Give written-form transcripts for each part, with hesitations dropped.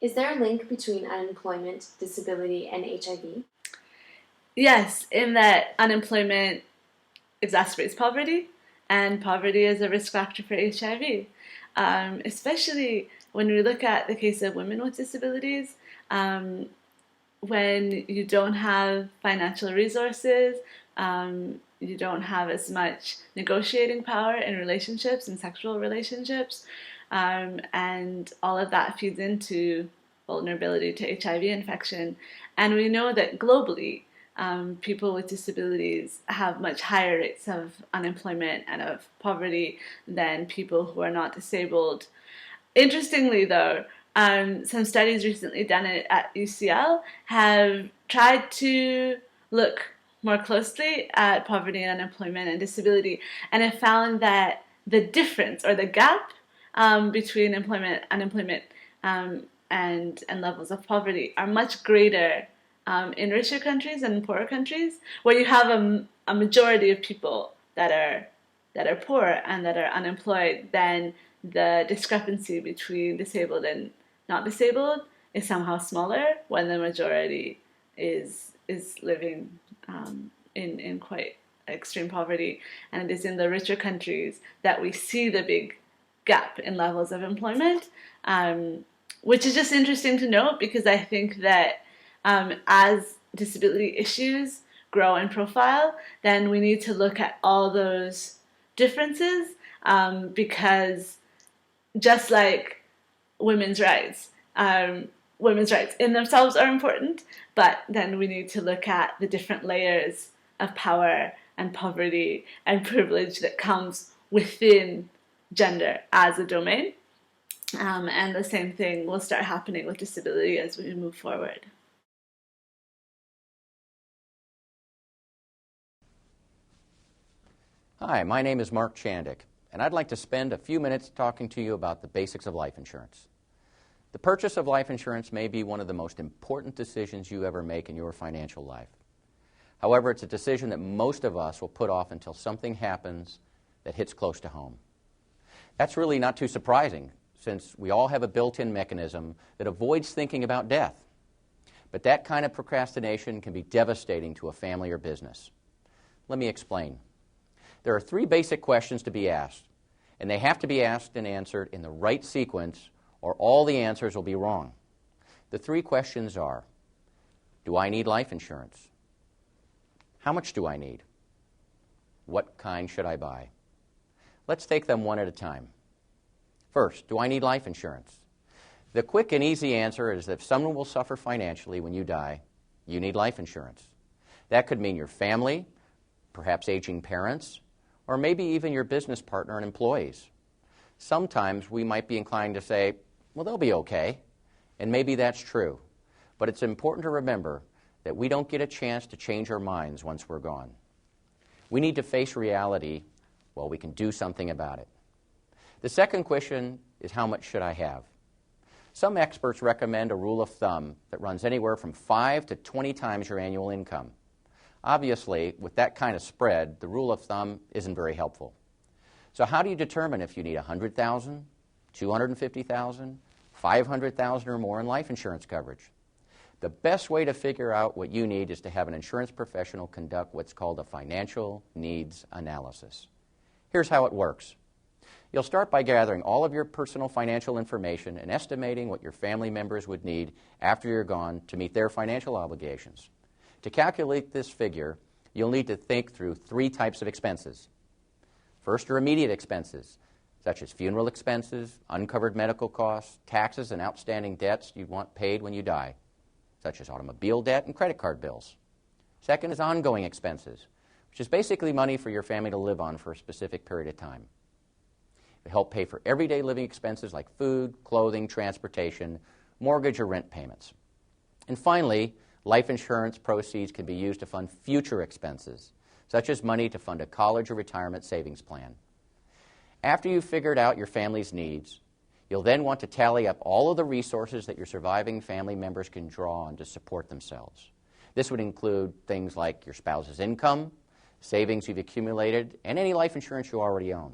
Is there a link between unemployment, disability, and HIV? Yes, in that unemployment exacerbates poverty, and poverty is a risk factor for HIV. Especially when we look at the case of women with disabilities, um, when you don't have financial resources, you don't have as much negotiating power in relationships and sexual relationships, and all of that feeds into vulnerability to HIV infection. And we know that globally, people with disabilities have much higher rates of unemployment and of poverty than people who are not disabled. Interestingly, though, some studies recently done at UCL have tried to look more closely at poverty and unemployment and disability, and have found that the difference or the gap between employment, unemployment, and levels of poverty are much greater in richer countries and poorer countries, where you have a majority of people that are poor and that are unemployed, then the discrepancy between disabled and not disabled is somehow smaller when the majority is living in quite extreme poverty. And it is in the richer countries that we see the big gap in levels of employment, which is just interesting to note because I think that as disability issues grow in profile, then we need to look at all those differences, because just like women's rights, women's rights in themselves are important, but then we need to look at the different layers of power and poverty and privilege that comes within gender as a domain. And the same thing will start happening with disability as we move forward. Hi, my name is Mark Chandick, and I'd like to spend a few minutes talking to you about the basics of life insurance. The purchase of life insurance may be one of the most important decisions you ever make in your financial life. However, it's a decision that most of us will put off until something happens that hits close to home. That's really not too surprising, since we all have a built-in mechanism that avoids thinking about death. But that kind of procrastination can be devastating to a family or business. Let me explain. There are three basic questions to be asked, and they have to be asked and answered in the right sequence, or all the answers will be wrong. The three questions are: do I need life insurance? How much do I need? What kind should I buy? Let's take them one at a time. First, do I need life insurance? The quick and easy answer is that if someone will suffer financially when you die, you need life insurance. That could mean your family, perhaps aging parents, or maybe even your business partner and employees. Sometimes we might be inclined to say, well, they'll be okay, and maybe that's true. But it's important to remember that we don't get a chance to change our minds once we're gone. We need to face reality while we can do something about it. The second question is, how much should I have? Some experts recommend a rule of thumb that runs anywhere from 5 to 20 times your annual income. Obviously, with that kind of spread, the rule of thumb isn't very helpful. So how do you determine if you need $100,000, $250,000, $500,000 or more in life insurance coverage? The best way to figure out what you need is to have an insurance professional conduct what's called a financial needs analysis. Here's how it works. You'll start by gathering all of your personal financial information and estimating what your family members would need after you're gone to meet their financial obligations. To calculate this figure, you'll need to think through three types of expenses. First are immediate expenses, such as funeral expenses, uncovered medical costs, taxes, and outstanding debts you'd want paid when you die, such as automobile debt and credit card bills. Second is ongoing expenses, which is basically money for your family to live on for a specific period of time. It helps pay for everyday living expenses like food, clothing, transportation, mortgage, or rent payments. And finally, life insurance proceeds can be used to fund future expenses, such as money to fund a college or retirement savings plan. After you've figured out your family's needs, you'll then want to tally up all of the resources that your surviving family members can draw on to support themselves. This would include things like your spouse's income, savings you've accumulated, and any life insurance you already own.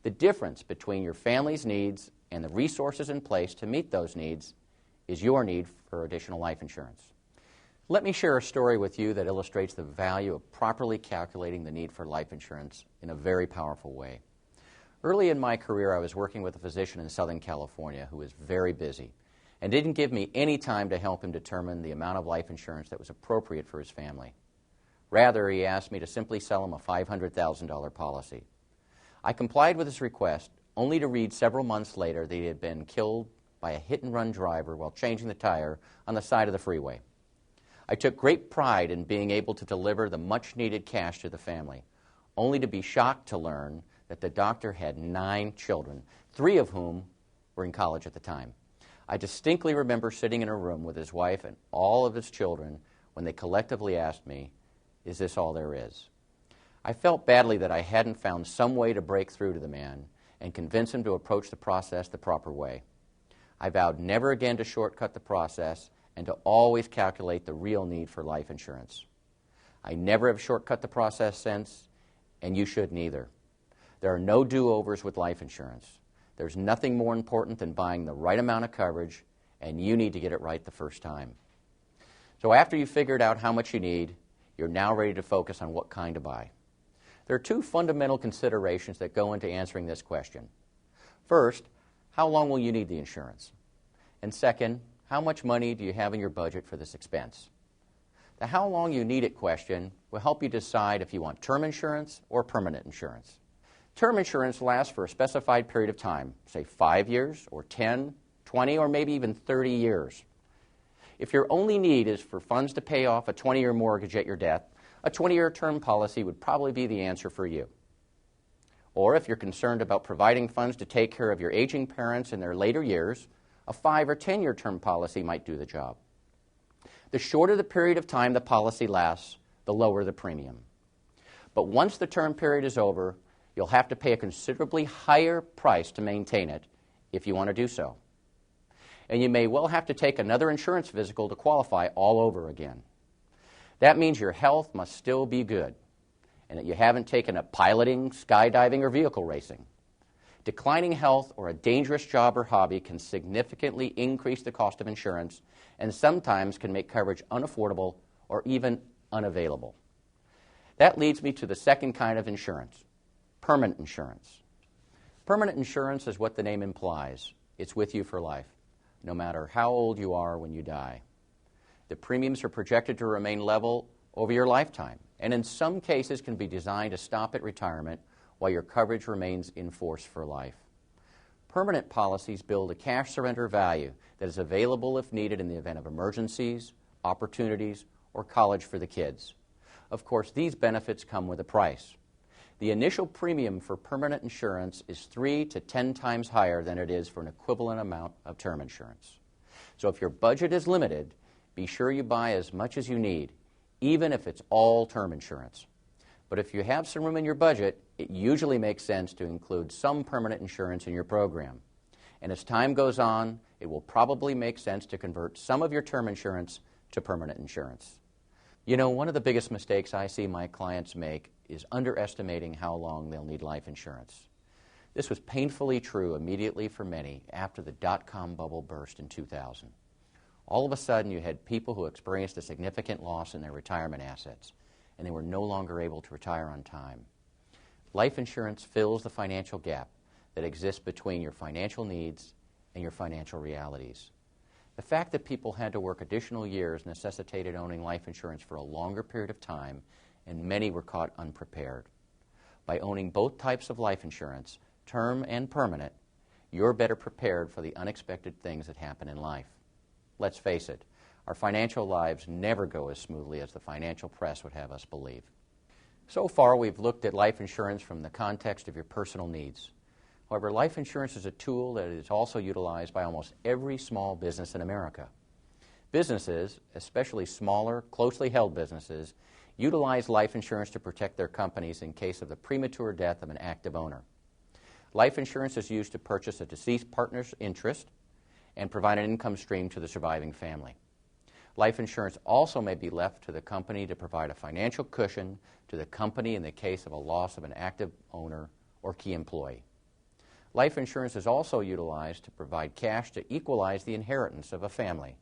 The difference between your family's needs and the resources in place to meet those needs is your need for additional life insurance. Let me share a story with you that illustrates the value of properly calculating the need for life insurance in a very powerful way. Early in my career, I was working with a physician in Southern California who was very busy and didn't give me any time to help him determine the amount of life insurance that was appropriate for his family. Rather, he asked me to simply sell him a $500,000 policy. I complied with his request, only to read several months later that he had been killed by a hit-and-run driver while changing the tire on the side of the freeway. I took great pride in being able to deliver the much-needed cash to the family, only to be shocked to learn that the doctor had 9 children, 3 of whom were in college at the time. I distinctly remember sitting in a room with his wife and all of his children when they collectively asked me, "Is this all there is?" I felt badly that I hadn't found some way to break through to the man and convince him to approach the process the proper way. I vowed never again to shortcut the process and to always calculate the real need for life insurance. I never have shortcut the process since, and you shouldn't either. There are no do-overs with life insurance. There's nothing more important than buying the right amount of coverage, and you need to get it right the first time. So after you've figured out how much you need, you're now ready to focus on what kind to buy. There are 2 fundamental considerations that go into answering this question. First, how long will you need the insurance? And second, how much money do you have in your budget for this expense? The how long you need it question will help you decide if you want term insurance or permanent insurance. Term insurance lasts for a specified period of time, say 5 years or 10, 20, or maybe even 30 years. If your only need is for funds to pay off a 20-year mortgage at your death, a 20-year term policy would probably be the answer for you. Or if you're concerned about providing funds to take care of your aging parents in their later years, a 5 or 10-year term policy might do the job. The shorter the period of time the policy lasts, the lower the premium. But once the term period is over, you'll have to pay a considerably higher price to maintain it if you want to do so. And you may well have to take another insurance physical to qualify all over again. That means your health must still be good and that you haven't taken up piloting, skydiving, or vehicle racing. Declining health or a dangerous job or hobby can significantly increase the cost of insurance and sometimes can make coverage unaffordable or even unavailable. That leads me to the second kind of insurance, permanent insurance. Permanent insurance is what the name implies. It's with you for life, no matter how old you are when you die. The premiums are projected to remain level over your lifetime, and in some cases can be designed to stop at retirement while your coverage remains in force for life. Permanent policies build a cash surrender value that is available if needed in the event of emergencies, opportunities, or college for the kids. Of course, these benefits come with a price. The initial premium for permanent insurance is 3 to 10 times higher than it is for an equivalent amount of term insurance. So if your budget is limited, be sure you buy as much as you need, even if it's all term insurance. But if you have some room in your budget, it usually makes sense to include some permanent insurance in your program. And as time goes on, it will probably make sense to convert some of your term insurance to permanent insurance. You know, one of the biggest mistakes I see my clients make is underestimating how long they'll need life insurance. This was painfully true immediately for many after the dot-com bubble burst in 2000. All of a sudden, you had people who experienced a significant loss in their retirement assets, and they were no longer able to retire on time. Life insurance fills the financial gap that exists between your financial needs and your financial realities. The fact that people had to work additional years necessitated owning life insurance for a longer period of time, and many were caught unprepared. By owning both types of life insurance, term and permanent, you're better prepared for the unexpected things that happen in life. Let's face it, our financial lives never go as smoothly as the financial press would have us believe. So far, we've looked at life insurance from the context of your personal needs. However, life insurance is a tool that is also utilized by almost every small business in America. Businesses, especially smaller, closely held businesses, utilize life insurance to protect their companies in case of the premature death of an active owner. Life insurance is used to purchase a deceased partner's interest and provide an income stream to the surviving family. Life insurance also may be left to the company to provide a financial cushion to the company in the case of a loss of an active owner or key employee. Life insurance is also utilized to provide cash to equalize the inheritance of a family,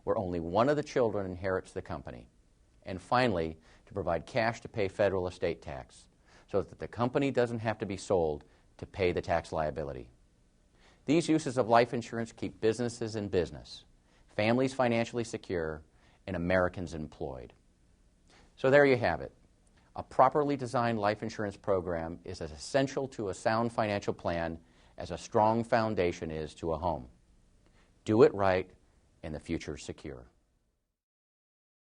where only one of the children inherits the company. And finally, to provide cash to pay federal estate tax, so that the company doesn't have to be sold to pay the tax liability. These uses of life insurance keep businesses in business, families financially secure, and Americans employed. So there you have it. A properly designed life insurance program is as essential to a sound financial plan as a strong foundation is to a home. Do it right, and the future is secure.